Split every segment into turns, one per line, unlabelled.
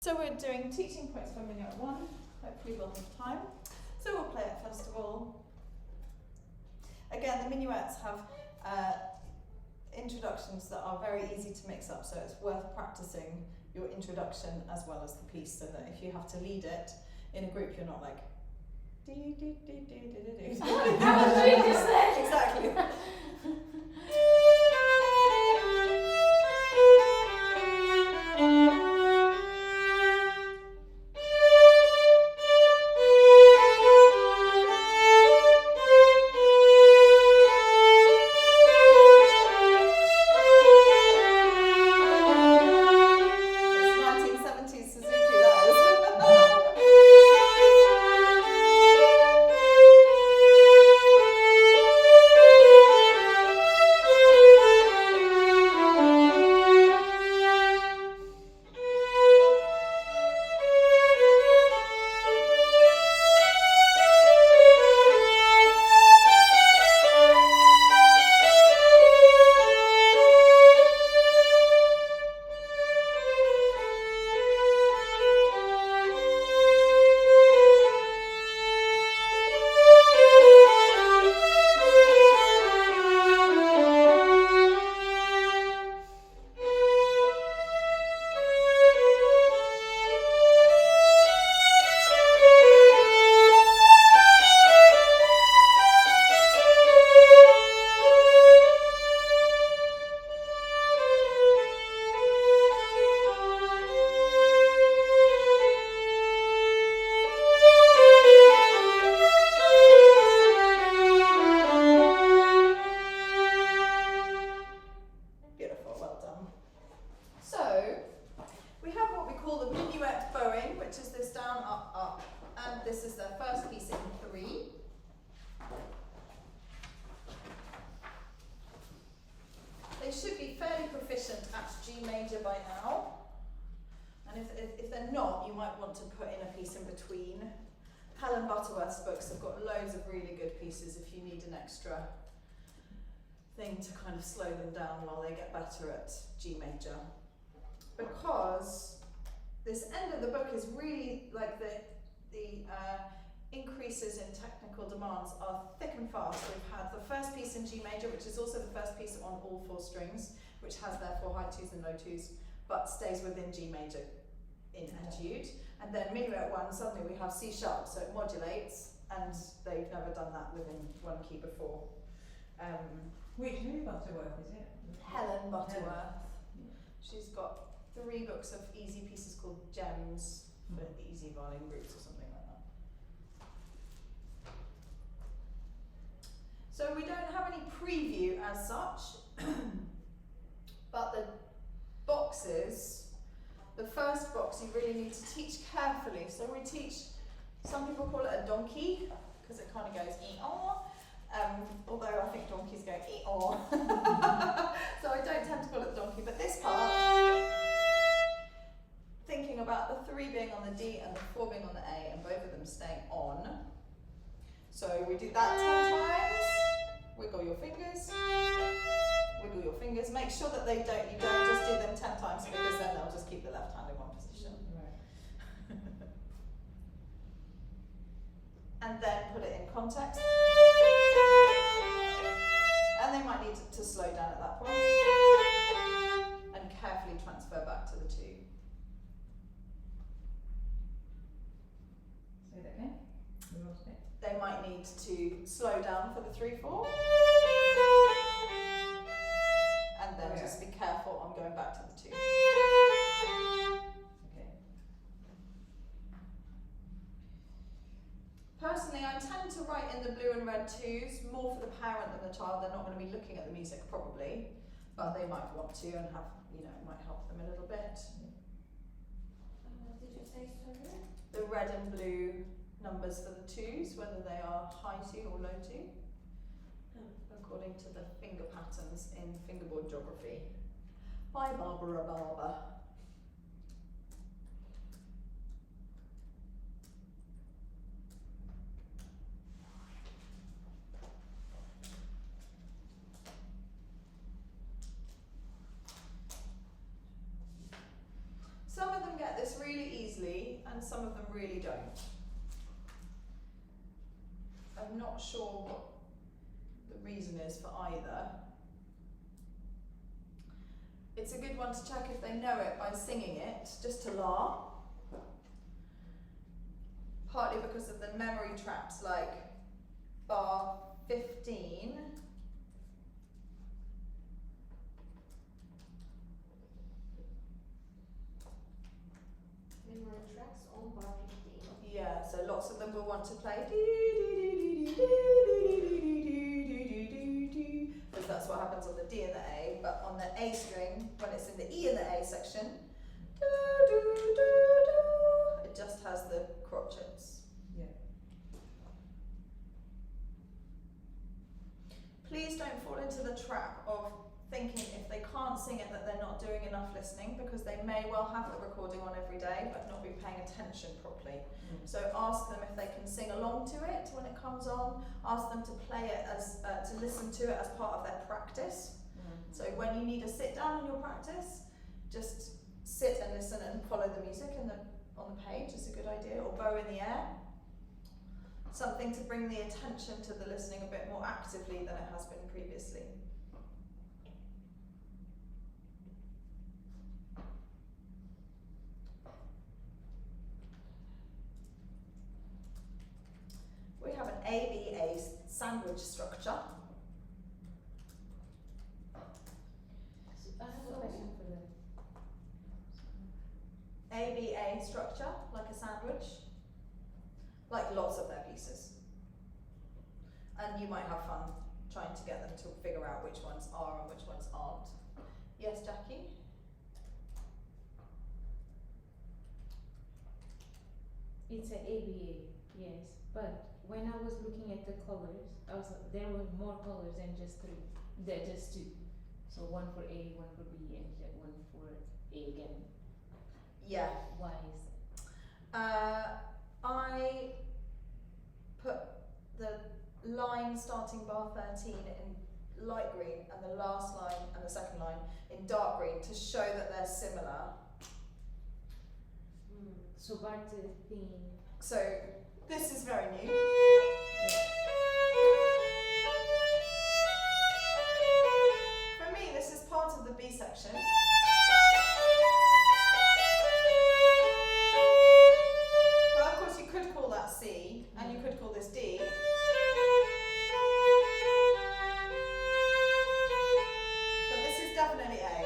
So we're doing teaching points for Minuet 1. Hopefully we'll have time. So we'll play it first of all. Again, the minuets have introductions that are very easy to mix up, so it's worth practicing your introduction as well as the piece, so that if you have to lead it in a group, you're not like dee dee dee dee dee dee dee. Exactly. If you need an extra thing to kind of slow them down while they get better at G major. Because this end of the book is really like the increases in technical demands are thick and fast. We've had the first piece in G major, which is also the first piece on all four strings, which has therefore high twos and low twos, but stays within G major in etude. And then Minuet 1, suddenly we have C sharp, so it modulates. And they've never done that within one key before.
Which Butterworth is it?
Helen Butterworth. She's got 3 books of easy pieces called Gems for easy violin groups or something like that. So we don't have any preview as such, but the boxes, the first box you really need to teach carefully. So we teach. Some people call it a donkey because it kind of goes ee-aw, although I think donkeys go ee-aw. So I don't tend to call it the donkey, but this part, thinking about the 3 being on the D and the 4 being on the A and both of them staying on. So we do that 10 times, wiggle your fingers, make sure that you don't just do them 10 times because then they'll just keep the left hand in one position. And then put it in context. And they might need to slow down at that point. And carefully transfer back to the 2.
Say that again. We lost it.
They might need to slow down for the 3/4. And then just be careful on going back to the 2. Personally, I tend to write in the blue and red 2s, more for the parent than the child. They're not going to be looking at the music probably, but they might want to and have, it might help them a little bit.
What did you say, sorry?
The red and blue numbers for the 2s, whether they are high 2 or low 2, according to the finger patterns in fingerboard geography by Barbara Barber. really and some of them really don't. I'm not sure what the reason is for either. It's a good one to check if they know it by singing it, just to la. Partly because of the memory traps like bar 15.
Memory tracks on bar 15.
Yeah, so lots of them will want to play because that's what happens on the D and the A, but on the A string, when it's in the E and the A section, it just has the crotchets.
Yeah.
Please don't fall into the trap of thinking if they can't sing it that they're not doing enough listening, because they may well have the recording on every day but not be paying attention properly. So ask them if they can sing along to it when it comes on. Ask them to play it as to listen to it as part of their practice. So when you need to sit down in your practice, just sit and listen and follow the music on the page is a good idea, or bow in the air. Something to bring the attention to the listening a bit more actively than it has been previously. We have an ABA sandwich structure.
I have a question for them.
ABA structure, like a sandwich, like lots of their pieces. And you might have fun trying to get them to figure out which ones are and which ones aren't. Yes, Jackie?
It's an ABA, yes. But when I was looking at the colors, there were more colors than just three. There just two. So one for A, one for B, and one for A again.
Yeah.
Why is that?
I put the line starting bar 13 in light green and the last line and the second line in dark green to show that they're similar.
So back to the theme.
So this is very new. For me, this is part of the B section. Well, of course, you could call that C, and you could call this D. But this is definitely A.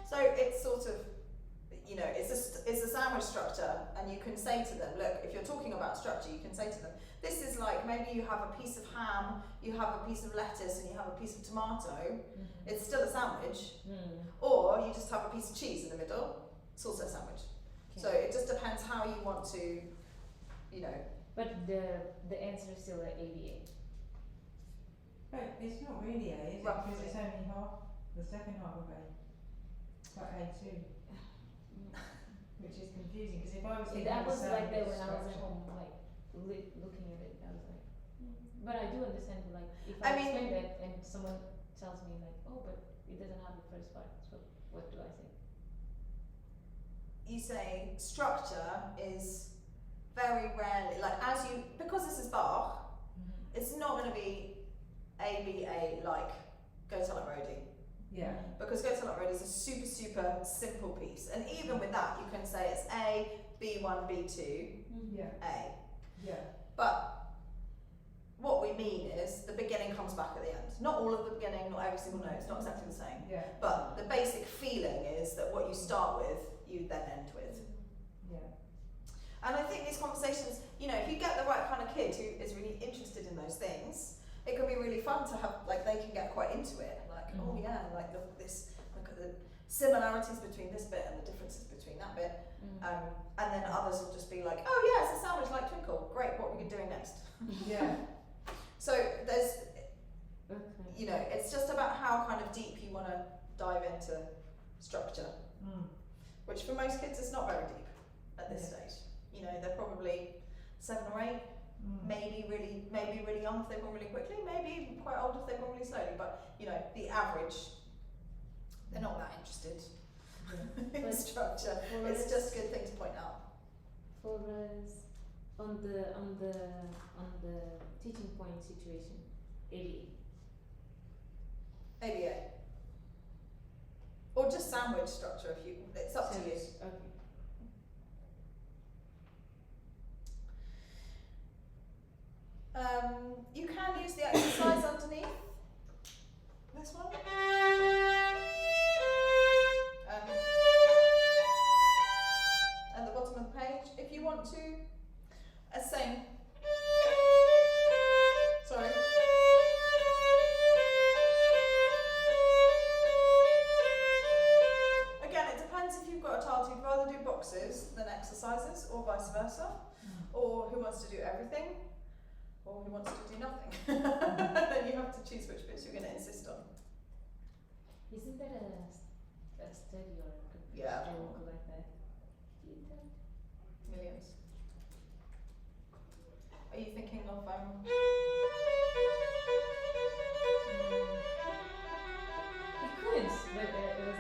So it's sort of, you know, it's a sandwich structure, and you can say to them, look, if you're talking about structure, you can say to them, this is like maybe you have a piece of ham, you have a piece of lettuce, and you have a piece of tomato. It's still a sandwich. Or you just have a piece of cheese in the middle. It's also a sandwich.
Okay.
So it just depends how you want to, you know.
But the answer is still an ABA.
But it's not really A, is it?
Roughly.
Because it's only half, the second half of A. It's like A2. Which is confusing, because if I was thinking
That
of a
was like that
sandwich
when I was at
structure-
home, like looking at it. I was like, but I do understand. Like if
I
I
mean-
explain that and someone tells me like, oh, but it doesn't have the first part. So what do I say?
You say structure is very rarely, like as you, because this is Bach, it's not going to be ABA like Go Tell It Rhodey.
Yeah.
Because Go Tell It Rhodey is a super, super simple piece. And even with that, you can say it's A, B1, B2,
Yeah.
A.
Yeah.
But what we mean is the beginning comes back at the end. Not all of the beginning, not every single note, it's not exactly the same.
Yeah.
But the basic feeling is that what you start with, you then end with.
Yeah.
And I think these conversations, you know, if you get the right kind of kid who is really interested in those things, it can be really fun to have, like, they can get quite into it. Like, oh yeah, like look at this, look at the similarities between this bit and the differences between that bit. And then others will just be like, oh yeah, it's a sandwich like Twinkle. Great, what are we doing next?
Yeah.
So there's,
Okay.
you know, it's just about how kind of deep you want to dive into structure, which for most kids is not very deep at this stage. You know, they're probably 7 or 8, maybe really young if they're born really quickly, maybe even quite old if they're born really slowly. But you know, the average, they're not that structure.
For
It's
us-
just a good thing to point out.
for us on the teaching point situation, ABA.
ABA. Or just sandwich structure if you, it's up to you.
Okay.
You can use the exercise underneath this one. At the bottom of the page, if you want to, same. Sorry. Again, it depends if you've got a child who'd rather do boxes than exercises, or vice versa, or who wants to do everything, or who wants to do nothing. Then you have to choose which bits you're going to insist on.
Isn't there a study or a
Yeah.
book like that?
Millions. Are you thinking of
It could, but it was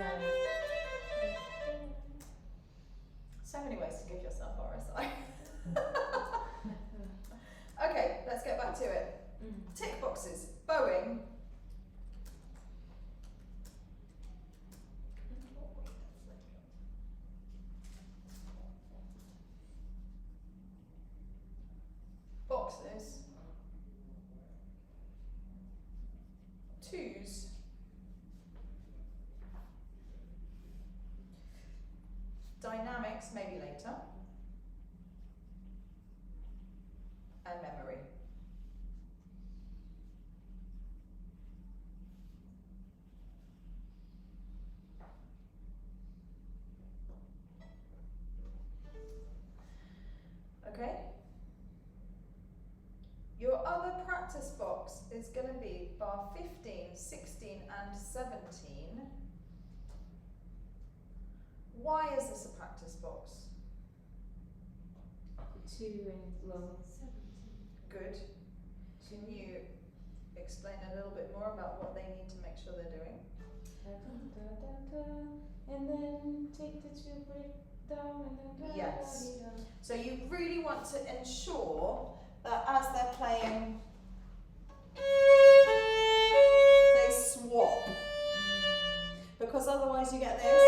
so many ways to give yourself RSI. Okay, let's get back to it. Tick boxes. Bowing. Boxes. Twos. Dynamics, maybe later. And memory. Okay? Your other practice box is going to be bar 15, 16 and 17. Why is this a practice box?
2 and low.
Good. Can you explain a little bit more about what they need to make sure they're doing?
And then take the 2, put it down, and then
Yes. So you really want to ensure that as they're playing, they swap. Because otherwise you get this.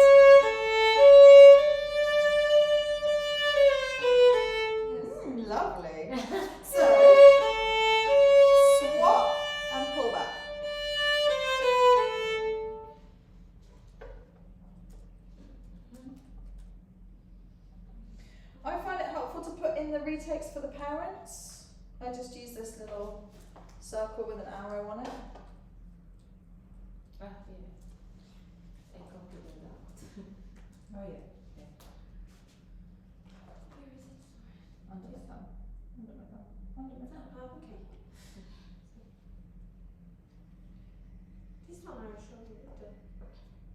Lovely. So, swap and pull back. I find it helpful to put in the retakes for the parents. I just use this little circle with an arrow on it.
Ah, yeah. I copied it out.
Oh yeah.
Where is it?
Under my thumb. Under my thumb. Under my thumb.
Oh, okay. This one I will show you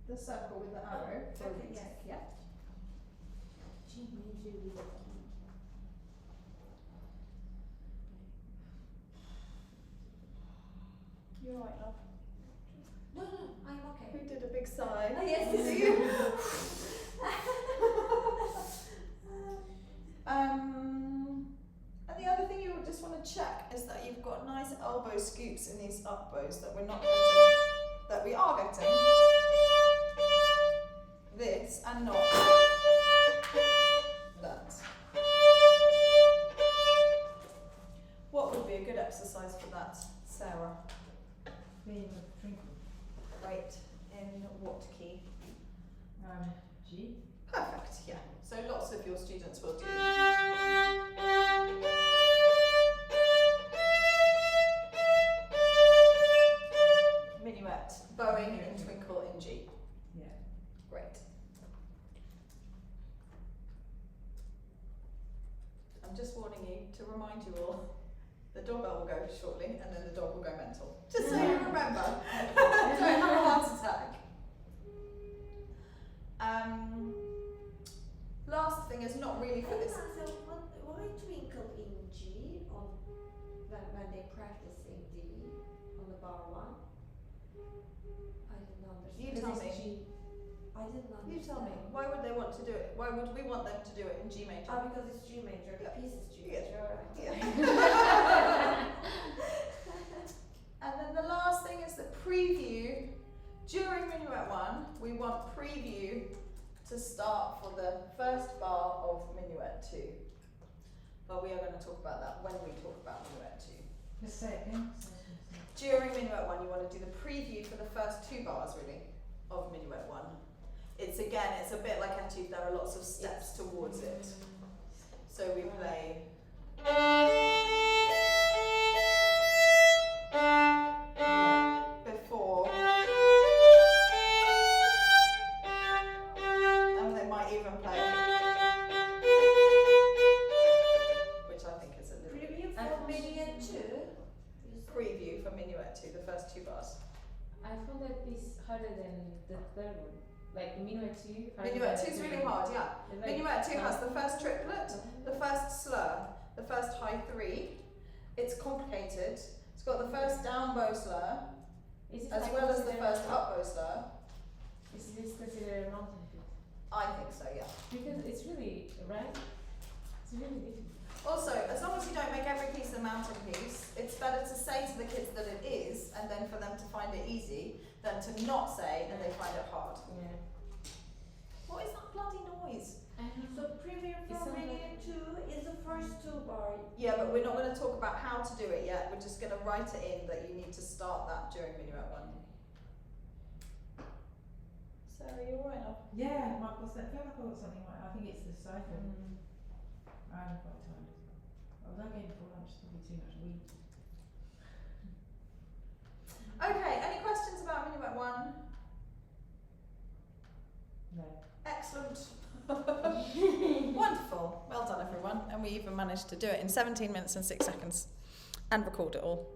The circle with the arrow for
okay,
retake,
yes.
yeah. You're right, love.
No, I'm okay.
We did a big sigh.
Oh, yes,
Do
yes.
you? And the other thing you would just want to check is that you've got nice elbow scoops in these up bows that we're not getting, that we are getting. This and not that. What would be a good exercise for that, Sarah?
Playing with twinkle.
Right, in what key?
G.
Perfect, yeah. So lots of your students will do. Minuet, bowing in twinkle in G.
Yeah.
Great. I'm just warning you to remind you all, the doorbell will go shortly and then the dog will go mental. Just so you remember. Don't have a heart attack. Last thing is not really for this.
So why twinkle in G on when they practice in D on the bar 1? I don't understand.
You tell me.
I I didn't understand.
You tell me. Why would they want to do it? Why would we want them to do it in G major?
Because it's G major. The
Yeah.
piece is G
Yeah.
major. Alright.
Yeah. And then the last thing is the preview. During Minuet 1, we want preview to start for the first bar of Minuet 2. But we are going to talk about that when we talk about Minuet 2.
Just say it again.
During Minuet 1, you want to do the preview for the first 2 bars, really, of Minuet 1. It's a bit like etude, there are lots of steps towards it. So we play. Before. And they might even play. Which I think is a little bit.
Preview for Minuet 2.
Preview for Minuet 2, the first 2 bars.
I found that piece harder than the third one. Like Minuet 2. harder
Minuet
than
2 is
the
really
third one.
hard, yeah.
Like,
Minuet 2 has the first triplet, the first slur, the first high 3. It's complicated. It's got the first down bow slur,
Is it
as
like
well as the
considered-
first up bow slur.
Is this considered a mountain piece?
I think so, yeah.
Because it's really, right? It's really difficult.
Also, as long as you don't make every piece a mountain piece, it's better to say to the kids that it is, and then for them to find it easy, than to not say and they find it hard.
Yeah.
What is that bloody noise?
So preview
It's
for
not
Minuet 2 is the first 2 bar.
Yeah, but we're not going to talk about how to do it yet. We're just going to write it in that you need to start that during Minuet 1. Sarah, you alright now?
Yeah, Michael said, I feel like I got something right. I think it's the siphon.
Mm.
I'm quite tired. Although I gave before lunch, it's probably too much wheat.
Okay, any questions about Minuet 1?
No.
Excellent. Wonderful. Well done, everyone. And we even managed to do it in 17 minutes and 6 seconds and record it all.